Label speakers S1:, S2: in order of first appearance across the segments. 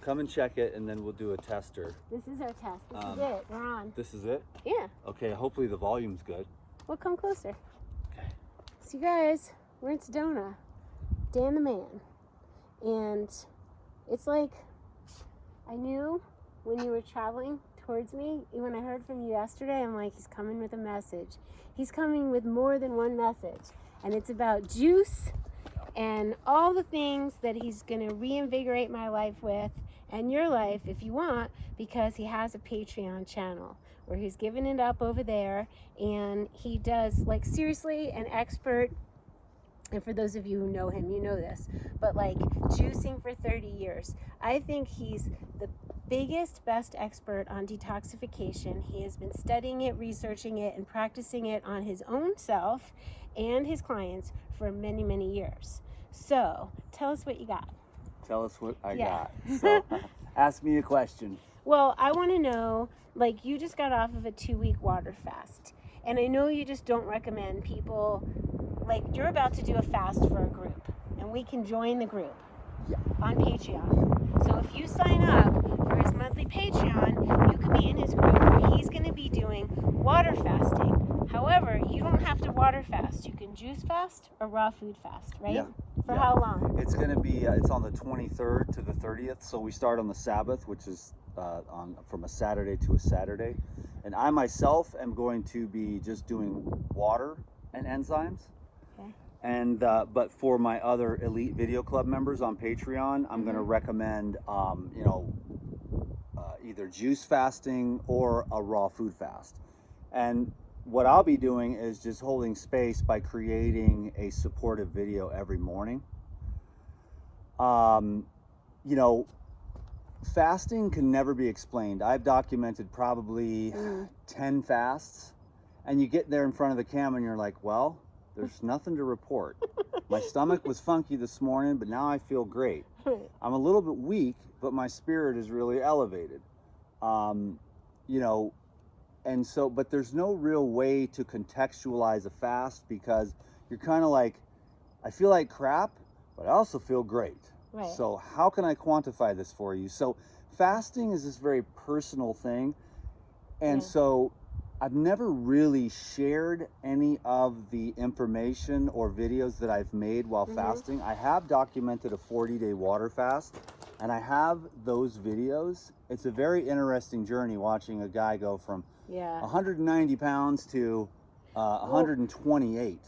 S1: come and check it, and then we'll do a tester.
S2: This is our test. This is it. We're on.
S1: This is it?
S2: Yeah.
S1: Okay, hopefully the volume's good.
S2: Well, come closer.
S1: Okay.
S2: So you guys, we're in Sedona. Dan the man. And it's like, I knew when you were traveling towards me, when I heard from you yesterday, I'm like, he's coming with a message. He's coming with more than one message. And it's about juice and all the things that he's going to reinvigorate my life with, and your life if you want, because he has a Patreon channel where he's giving it up over there, and he does, like, seriously an expert, and for those of you who know him, you know this, but like juicing for 30 years. I think he's the biggest, best expert on detoxification. He has been studying it, researching it, and practicing it on his own self and his clients for many, many years. So tell us what you got.
S1: Tell us what I got. So ask me a question.
S2: Well, I want to know, like, you just got off of a 2-week water fast, and I know you just don't recommend people, like, you're about to do a fast for a group, and we can join the group on Patreon. So if you sign up for his monthly Patreon, you can be in his group where he's going to be doing water fasting. However, you don't have to water fast. You can juice fast or raw food fast, right?
S1: Yeah.
S2: For how long?
S1: It's going to be, it's on the 23rd to the 30th. So we start on the Sabbath, which is from a Saturday to a Saturday. And I myself am going to be just doing water and enzymes.
S2: Okay.
S1: And but for my other Elite Video Club members on Patreon, I'm going to recommend, either juice fasting or a raw food fast. And what I'll be doing is just holding space by creating a supportive video every morning. Fasting can never be explained. I've documented probably 10 fasts, and you get there in front of the camera and you're like, well, there's nothing to report. My stomach was funky this morning, but now I feel great. I'm a little bit weak, but my spirit is really elevated. And so, but there's no real way to contextualize a fast, because you're kind of like, I feel like crap, but I also feel great.
S2: Right.
S1: So how can I quantify this for you? So fasting is this very personal thing. And so I've never really shared any of the information or videos that I've made while fasting. I have documented a 40-day water fast, and I have those videos. It's a very interesting journey watching a guy go from 190 pounds to 128.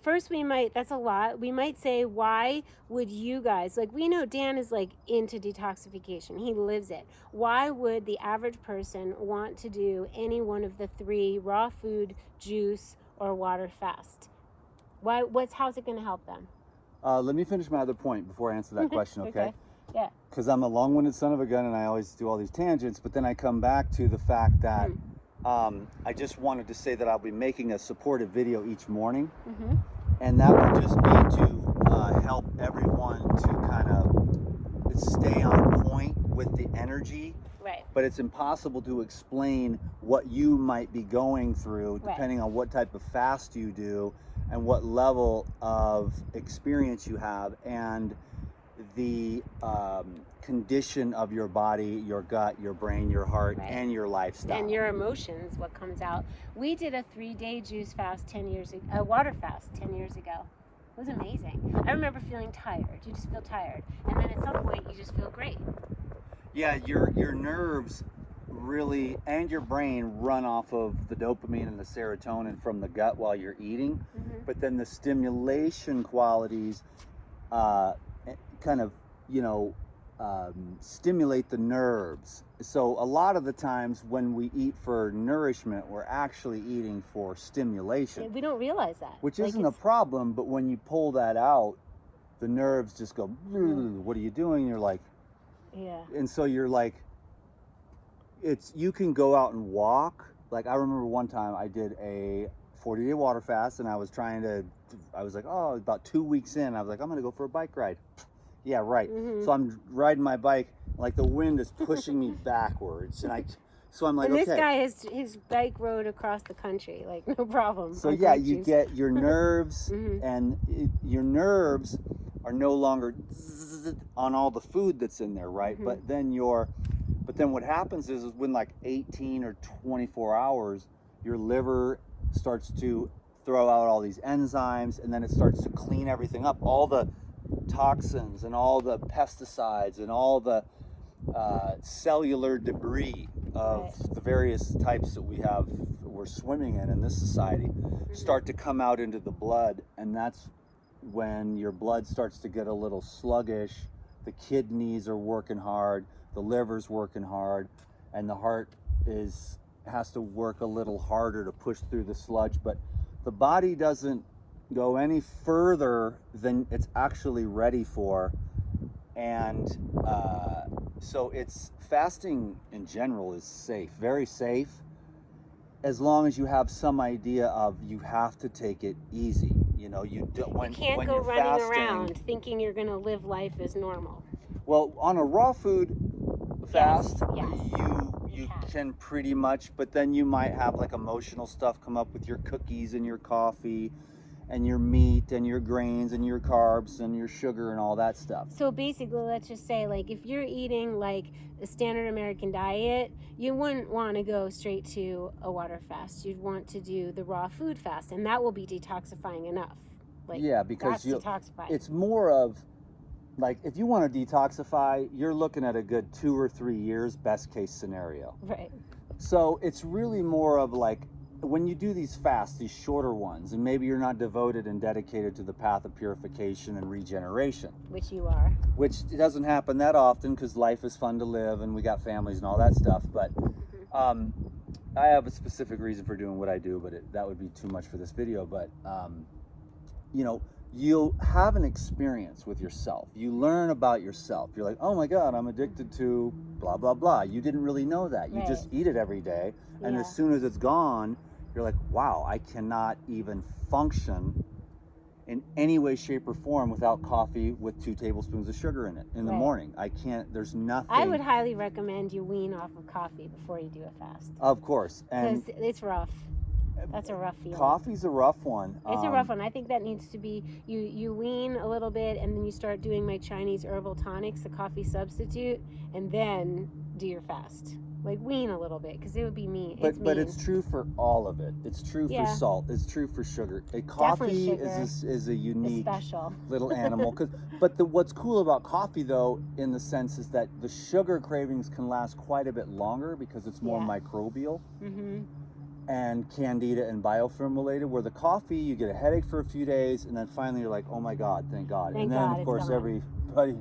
S2: First, that's a lot. We might say, why would you guys, like, we know Dan is like into detoxification. He lives it. Why would the average person want to do any one of the 3, raw food, juice, or water fast? How's it going to help them?
S1: Let me finish my other point before I answer that question, okay?
S2: Yeah.
S1: Because I'm a long-winded son of a gun and I always do all these tangents, but then I come back to the fact that I just wanted to say that I'll be making a supportive video each morning. And that would just be to help everyone to kind of stay on point with the energy.
S2: Right.
S1: But it's impossible to explain what you might be going through depending on what type of fast you do and what level of experience you have and the condition of your body, your gut, your brain, your heart, and your lifestyle.
S2: And your emotions, what comes out. We did a 3-day juice fast 10 years ago, a water fast 10 years ago. It was amazing. I remember feeling tired. You just feel tired. And then at some point, you just feel great.
S1: Yeah, your nerves really, and your brain run off of the dopamine and the serotonin from the gut while you're eating. But then the stimulation qualities kind of, stimulate the nerves. So a lot of the times when we eat for nourishment, we're actually eating for stimulation.
S2: We don't realize that.
S1: Which isn't a problem, but when you pull that out, the nerves just go, what are you doing? You're like, and so you're like, you can go out and walk. Like, I remember one time I did a 40-day water fast, and I was like, about 2 weeks in, I was like, I'm going to go for a bike ride. Yeah, right. So I'm riding my bike, like the wind is pushing me backwards, and so I'm like,
S2: and
S1: okay.
S2: this guy has his bike rode across the country, like, no problem.
S1: So yeah, you get your nerves, and your nerves are no longer on all the food that's in there, right?
S2: Mm-hmm.
S1: But then what happens is when like 18 or 24 hours, your liver starts to throw out all these enzymes, and then it starts to clean everything up, all the toxins and all the pesticides and all the cellular debris of the various types that we're swimming in this society, start to come out into the blood, and that's when your blood starts to get a little sluggish. The kidneys are working hard, the liver's working hard, and the heart has to work a little harder to push through the sludge. But the body doesn't go any further than it's actually ready for. And so fasting in general is safe, very safe, as long as you have some idea of you have to take it easy. You know, you
S2: can't go running around thinking you're going to live life as normal.
S1: Well, on a raw food fast,
S2: yes.
S1: you can pretty much, but then you might have like emotional stuff come up with your cookies and your coffee and your meat and your grains and your carbs and your sugar and all that stuff.
S2: So basically, let's just say, like, if you're eating like a standard American diet, you wouldn't want to go straight to a water fast. You'd want to do the raw food fast, and that will be detoxifying enough. Like,
S1: yeah, because
S2: detoxifying.
S1: It's more of like, if you want to detoxify, you're looking at a good 2 or 3 years, best case scenario.
S2: Right.
S1: So it's really more of like, when you do these fasts, these shorter ones, and maybe you're not devoted and dedicated to the path of purification and regeneration.
S2: Which you are.
S1: Which doesn't happen that often, because life is fun to live and we got families and all that stuff. But I have a specific reason for doing what I do, but that would be too much for this video. But, you know, you'll have an experience with yourself. You learn about yourself. You're like, oh my God, I'm addicted to blah, blah, blah. You didn't really know that. You just eat it every day. And as soon as it's gone, you're like, wow, I cannot even function in any way, shape, or form without coffee with 2 tablespoons of sugar in it in the morning. I can't, there's nothing.
S2: I would highly recommend you wean off of coffee before you do a fast.
S1: Of course.
S2: Because it's rough. That's a rough feeling.
S1: Coffee's a rough one.
S2: It's a rough one. I think that needs to be, you wean a little bit, and then you start doing my Chinese herbal tonics, the coffee substitute, and then do your fast. Like, wean a little bit, because it would be mean.
S1: But it's true for all of it. It's true for salt. It's true for sugar. Coffee is a unique little animal. But what's cool about coffee, though, in the sense, is that the sugar cravings can last quite a bit longer because it's more microbial. Mm-hmm. And candida and biofilm related, where the coffee, you get a headache for a few days, and then finally you're like, oh my God, thank God. And then, of course, everybody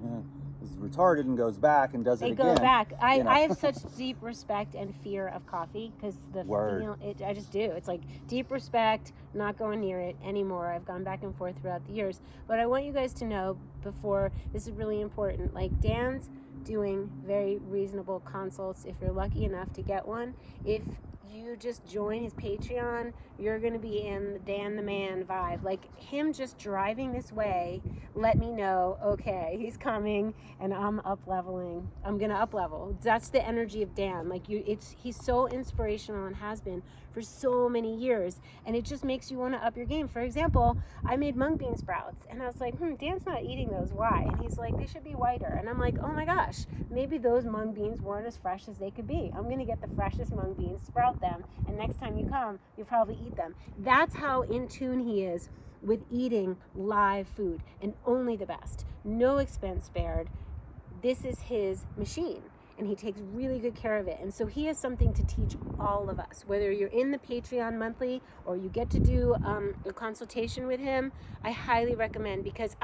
S1: is retarded and goes back and does it again.
S2: They go back. I have such deep respect and fear of coffee, because I just do. It's like deep respect, not going near it anymore. I've gone back and forth throughout the years. But I want you guys to know, before, this is really important, like, Dan's doing very reasonable consults if you're lucky enough to get one. If you just join his Patreon, you're going to be in the Dan the Man vibe. Like, him just driving this way, let me know, okay, he's coming, and I'm up-leveling. I'm going to up-level. That's the energy of Dan. Like, he's so inspirational and has been for so many years, and it just makes you want to up your game. For example, I made mung bean sprouts, and I was like, Dan's not eating those. Why? And he's like, they should be whiter. And I'm like, oh my gosh, maybe those mung beans weren't as fresh as they could be. I'm going to get the freshest mung beans, sprout them, and next time you come, you'll probably eat them. That's how in tune he is with eating live food, and only the best. No expense spared. This is his machine, and he takes really good care of it. And so he has something to teach all of us. Whether you're in the Patreon monthly or you get to do a consultation with him, I highly recommend, because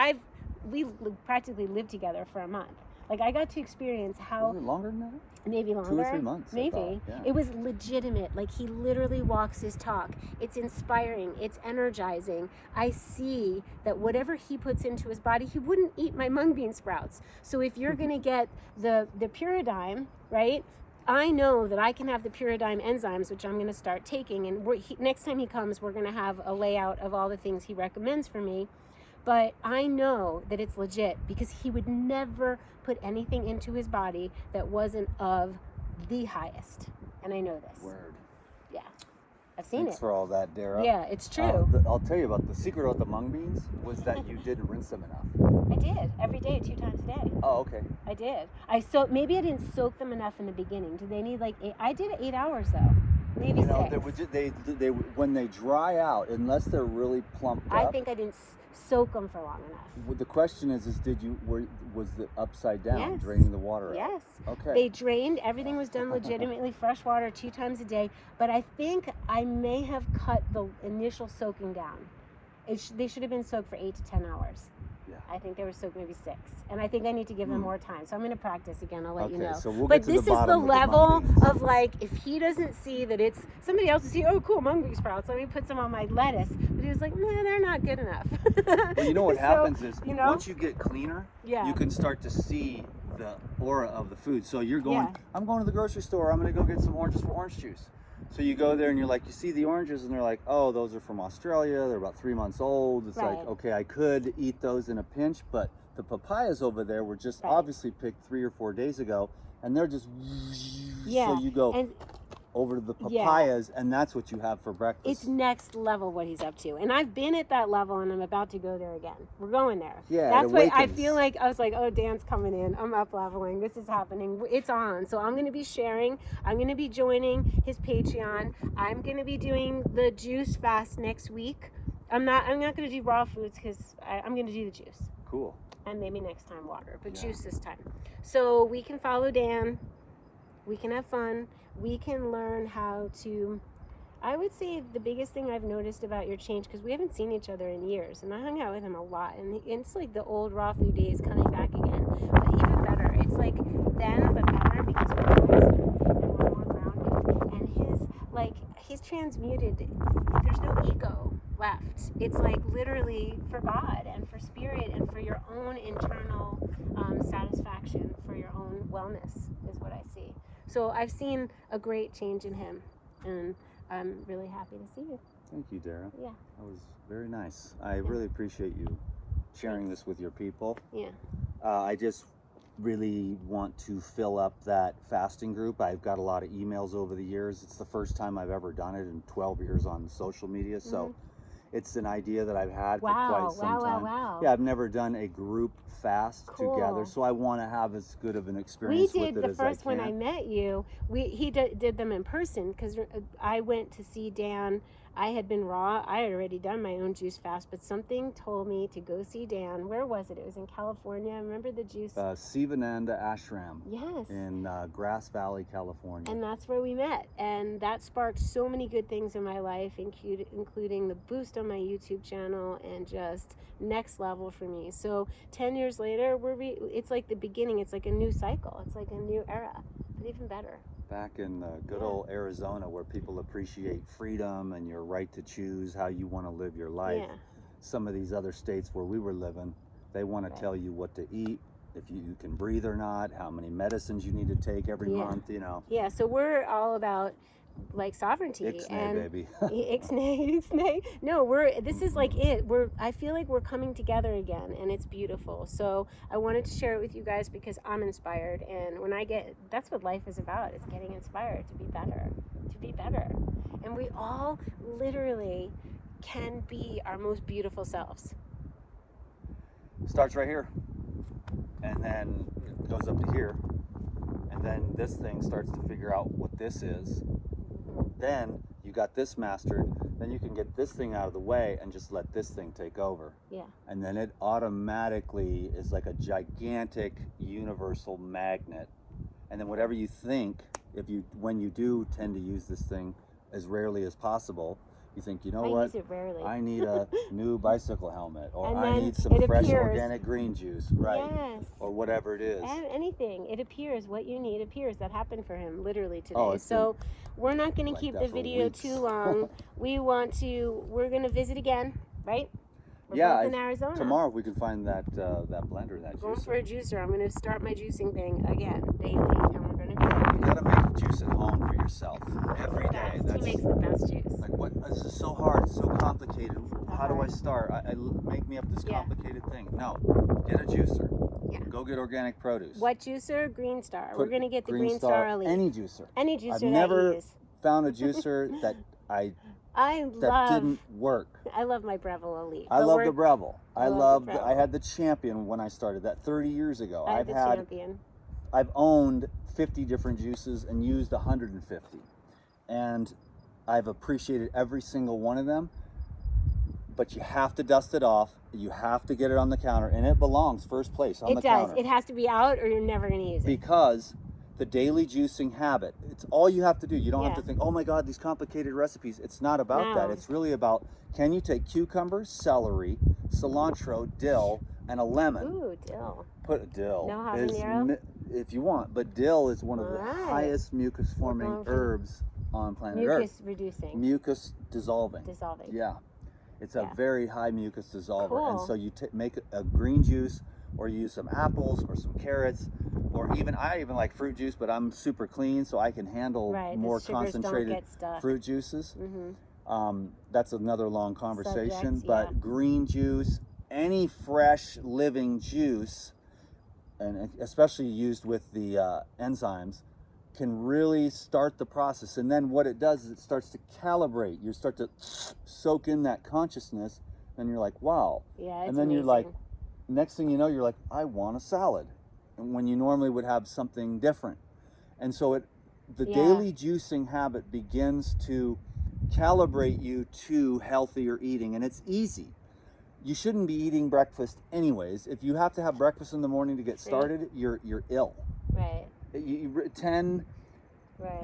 S2: we practically lived together for a month. Like, I got to experience how...
S1: Was it longer than that?
S2: Maybe longer.
S1: 2 or 3 months.
S2: Maybe. Yeah. It was legitimate. Like, he literally walks his talk. It's inspiring. It's energizing. I see that whatever he puts into his body, he wouldn't eat my mung bean sprouts. So if you're going to get the Puridyme, right? I know that I can have the Puridyme enzymes, which I'm going to start taking. And next time he comes, we're going to have a layout of all the things he recommends for me. But I know that it's legit, because he would never put anything into his body that wasn't of the highest. And I know this.
S1: Word.
S2: Yeah. I've seen
S1: Thanks
S2: it.
S1: for all that, Dara.
S2: Yeah, it's true.
S1: I'll tell you about the secret about the mung beans was that you didn't rinse them enough.
S2: I did every day, 2 times a day.
S1: Oh, okay.
S2: I did. Maybe I didn't soak them enough in the beginning. Do they need like 8? I did 8 hours though. Maybe 6.
S1: They when they dry out, unless they're really plumped up.
S2: I think I didn't soak them for long enough.
S1: Well, the question is was the upside down,
S2: Yes.
S1: draining the water out?
S2: Yes.
S1: Okay.
S2: They drained. Everything was done legitimately, fresh water 2 times a day. But I think I may have cut the initial soaking down. They should have been soaked for 8 to 10 hours.
S1: Yeah.
S2: I think they were soaked maybe 6. And I think I need to give them more time. So I'm going to practice again. I'll let you know.
S1: So we'll
S2: but
S1: get to
S2: this
S1: the
S2: is the
S1: bottom
S2: level
S1: of the
S2: of like, if he doesn't see that it's somebody else will see, oh cool, mung bean sprouts, let me put some on my lettuce. But he was like, nah, they're not good enough.
S1: Well, you know what happens is
S2: you know?
S1: once you get cleaner, you can start to see the aura of the food. So you're going, I'm going to the grocery store, I'm going to go get some oranges for orange juice. So you go there and you're like, you see the oranges and they're like, oh, those are from Australia, they're about 3 months old. It's like, okay, I could eat those in a pinch, but the papayas over there were just obviously picked 3 or 4 days ago, and they're just so you go over to the papayas, and that's what you have for breakfast.
S2: It's next level what he's up to, and I've been at that level, and I'm about to go there again. We're going there.
S1: Yeah,
S2: that's why I feel like I was like, oh, Dan's coming in. I'm up leveling. This is happening. It's on. So I'm going to be sharing. I'm going to be joining his Patreon. I'm going to be doing the juice fast next week. I'm not going to do raw foods because I'm going to do the juice.
S1: Cool.
S2: And maybe next time water, but juice this time. So we can follow Dan. We can have fun. We can learn how to, I would say the biggest thing I've noticed about your change, because we haven't seen each other in years, and I hung out with him a lot, and it's like the old raw food days coming back again, but even better. It's like then, but better, because we're closer and we're more grounded, and he's transmuted. There's no ego left. It's like literally for God and for spirit and for your own internal satisfaction, for your own wellness is what I see. So I've seen a great change in him, and I'm really happy to see you.
S1: Thank you, Dara.
S2: Yeah.
S1: That was very nice. I really appreciate you sharing this with your people.
S2: Yeah.
S1: I just really want to fill up that fasting group. I've got a lot of emails over the years. It's the first time I've ever done it in 12 years on social media, so it's an idea that I've had for quite some time.
S2: Wow.
S1: Yeah, I've never done a group fast together, so I want to have as good of an experience with it as I can.
S2: We did the first when I met you. He did them in person, because I went to see Dan. I had been raw. I had already done my own juice fast, but something told me to go see Dan. Where was it? It was in California. Remember the juice?
S1: Sivananda Ashram.
S2: Yes.
S1: In Grass Valley, California.
S2: And that's where we met. And that sparked so many good things in my life, including the boost on my YouTube channel and just next level for me. So 10 years later, it's like the beginning. It's like a new cycle. It's like a new era, but even better.
S1: Back in good old Arizona, where people appreciate freedom and your right to choose how you want to live your life.
S2: Yeah.
S1: Some of these other states where we were living, they want to tell you what to eat, if you can breathe or not, how many medicines you need to take every month, you know.
S2: Yeah, so we're all about like sovereignty.
S1: Ixnay, baby.
S2: Ixnay. No, this is like it. I feel like we're coming together again, and it's beautiful. So I wanted to share it with you guys because I'm inspired, and that's what life is about. It's getting inspired to be better. And we all literally can be our most beautiful selves.
S1: Starts right here, and then it goes up to here, and then this thing starts to figure out what this is. Then you got this mastered, then you can get this thing out of the way and just let this thing take over.
S2: Yeah.
S1: And then it automatically is like a gigantic universal magnet. And then whatever you think, when you do tend to use this thing as rarely as possible, you think, you know what?
S2: Use it rarely.
S1: I need a new bicycle helmet, or I need some
S2: it
S1: fresh
S2: appears.
S1: organic green juice, right?
S2: Yes.
S1: Or whatever it is.
S2: Anything. It appears. What you need appears. That happened for him literally today.
S1: Oh,
S2: so we're not going to keep the video
S1: weeks.
S2: too long. We're going to visit again, right? We're both in Arizona.
S1: Tomorrow we can find that blender, that juicer.
S2: Going for a juicer. I'm going to start my juicing thing again daily, and we're going to do
S1: You gotta make the juice at home for yourself every day.
S2: He makes the best juice.
S1: Like, what? This is so hard, so complicated. How do I start? I make me up this complicated thing. No, get a juicer. Yeah. Go get organic produce.
S2: What juicer? Green Star. We're gonna get the Green Star Elite.
S1: Any juicer.
S2: Any juicer.
S1: I've never found a juicer that that didn't work.
S2: I love my Breville Elite.
S1: I love the Breville.
S2: I
S1: had the Champion when I started that 30 years ago.
S2: I had the Champion.
S1: I've owned 50 different juices and used 150. And I've appreciated every single one of them. But you have to dust it off. You have to get it on the counter, and it belongs first place on the counter.
S2: It has to be out, or you're never going to use it.
S1: Because the daily juicing habit, it's all you have to do. You don't have to think, oh my God, these complicated recipes. It's not about that. It's really about, can you take cucumber, celery, cilantro, dill, and a lemon?
S2: Ooh, dill.
S1: Put a dill.
S2: No habanero?
S1: If you want, but dill is one of the highest mucus-forming herbs on planet Earth.
S2: Mucus reducing.
S1: Mucus dissolving.
S2: Dissolving.
S1: Yeah. It's a very high mucus dissolver.
S2: Cool.
S1: And so you make a green juice, or you use some apples or some carrots, or I even like fruit juice, but I'm super clean, so I can handle more concentrated fruit juices. That's another long conversation. But green juice, any fresh living juice, and especially used with the enzymes, can really start the process. And then what it does is it starts to calibrate. You start to soak in that consciousness, and you're like, wow.
S2: Yeah,
S1: and then
S2: amazing.
S1: You're like, next thing you know, you're like, I want a salad, and when you normally would have something different. And so the daily juicing habit begins to calibrate you to healthier eating, and it's easy. You shouldn't be eating breakfast anyways. If you have to have breakfast in the morning to get started, you're ill.
S2: Right.
S1: 10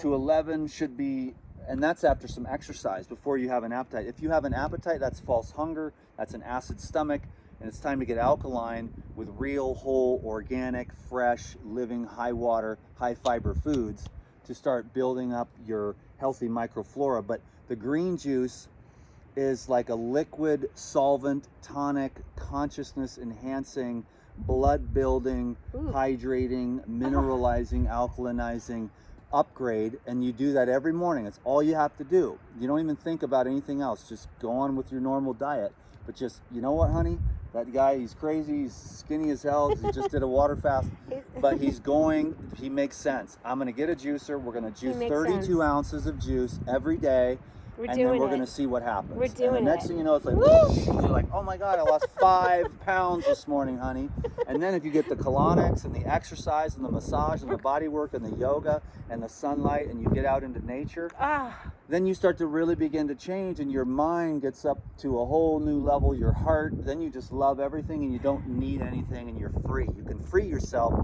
S1: to 11 should be, and that's after some exercise before you have an appetite. If you have an appetite, that's false hunger, that's an acid stomach, and it's time to get alkaline with real, whole, organic, fresh, living, high water, high fiber foods to start building up your healthy microflora. But the green juice is like a liquid solvent, tonic, consciousness enhancing, blood building, hydrating, mineralizing, alkalinizing upgrade, and you do that every morning. It's all you have to do. You don't even think about anything else. Just go on with your normal diet. But just, you know what, honey? That guy, he's crazy, he's skinny as hell, he just did a water fast, but he makes sense. I'm gonna get a juicer, we're gonna juice 32 ounces of juice every day, and then we're gonna see what happens.
S2: We're doing it.
S1: And the next thing you know, it's like, you're like, oh my God, I lost 5 pounds this morning, honey. And then if you get the colonics and the exercise and the massage and the body work and the yoga and the sunlight, and you get out into nature, then you start to really begin to change, and your mind gets up to a whole new level, your heart, then you just love everything, and you don't need anything, and you're free. You can free yourself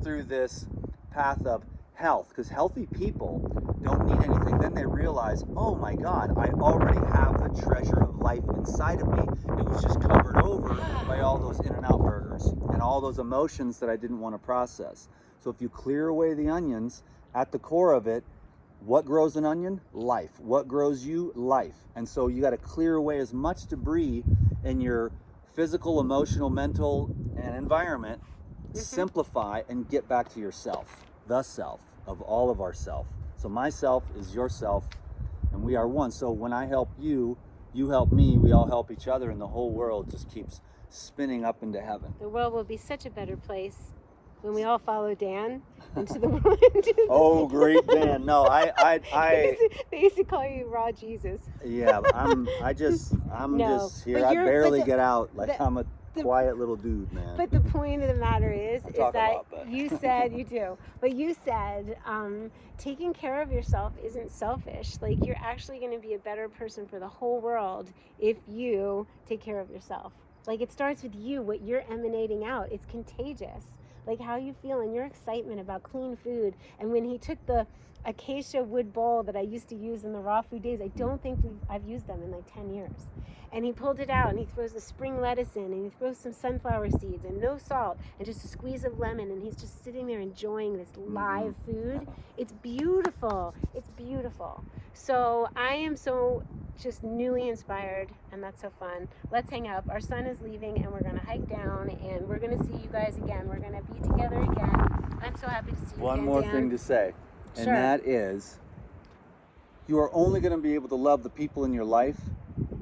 S1: through this path of health, because healthy people don't need anything. Then they realize, oh my God, I already have the treasure of life inside of me. It was just covered over by all those In-N-Out burgers and all those emotions that I didn't want to process. So if you clear away the onions, at the core of it, what grows an onion? Life. What grows you? Life. And so you got to clear away as much debris in your physical, emotional, mental, and environment. Simplify and get back to yourself, the self of all of ourself. So myself is yourself, and we are one. So when I help you, you help me, we all help each other, and the whole world just keeps spinning up into heaven.
S2: The world will be such a better place when we all follow Dan into the world.
S1: Oh, great Dan! No,
S2: They used to call you Raw Jesus.
S1: Yeah, I'm just here. I barely get out. I'm a quiet little dude, man.
S2: But the point of the matter is that you said you do. But you said taking care of yourself isn't selfish. Like, you're actually going to be a better person for the whole world if you take care of yourself. Like, it starts with you, what you're emanating out. It's contagious. Like how you feel and your excitement about clean food. And when he took the acacia wood bowl that I used to use in the raw food days, I don't think I've used them in like 10 years. And he pulled it out and he throws the spring lettuce in and he throws some sunflower seeds and no salt and just a squeeze of lemon, and he's just sitting there enjoying this live food. It's beautiful. It's beautiful. So I am so just newly inspired, and that's so fun. Let's hang up. Our son is leaving and we're going to hike down and we're going to see you guys again. We're going to be together again. I'm so happy to see you again,
S1: One more thing to say, and that is, you are only going to be able to love the people in your life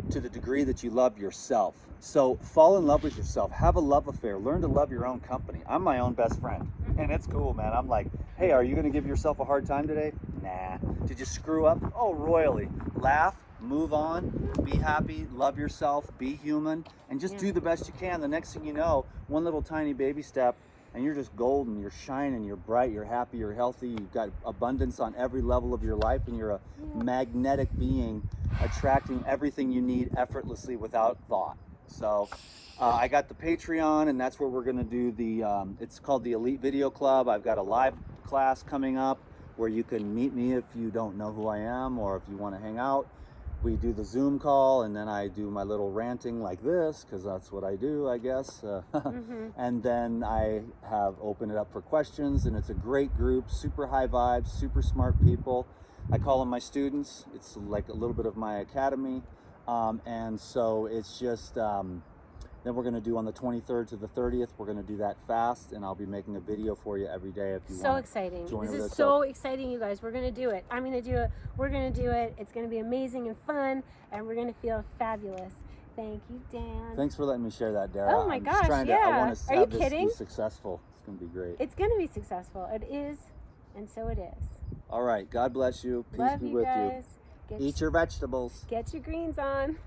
S1: to the degree that you love yourself. So fall in love with yourself. Have a love affair. Learn to love your own company. I'm my own best friend, and it's cool, man. I'm like, hey, are you going to give yourself a hard time today? Nah. Did you screw up? Oh, royally. Laugh, move on, be happy, love yourself, be human, and just do the best you can. The next thing you know, one little tiny baby step, and you're just golden, you're shining, you're bright, you're happy, you're healthy, you've got abundance on every level of your life, and you're a magnetic being, attracting everything you need effortlessly without thought. So I got the Patreon, and that's where we're going to do the, it's called the Elite Video Club. I've got a live class coming up where you can meet me if you don't know who I am, or if you want to hang out. We do the Zoom call, and then I do my little ranting like this, because that's what I do, I guess. And then I have opened it up for questions, and it's a great group, super high vibes, super smart people. I call them my students. It's like a little bit of my academy. And so it's just, then we're going to do on the 23rd to the 30th, we're going to do that fast, and I'll be making a video for you every day if you want.
S2: So exciting. This is so exciting, you guys. We're going to do it. I'm going to do it. We're going to do it. It's going to be amazing and fun, and we're going to feel fabulous. Thank you, Dan.
S1: Thanks for letting me share that, Dara.
S2: Oh my gosh,
S1: I want to have this be successful. It's going to be great.
S2: It's going to be successful. It is, and so it is.
S1: All right. God bless you. Peace
S2: Love
S1: be
S2: you
S1: with
S2: guys.
S1: you. Eat your vegetables.
S2: Get your greens on.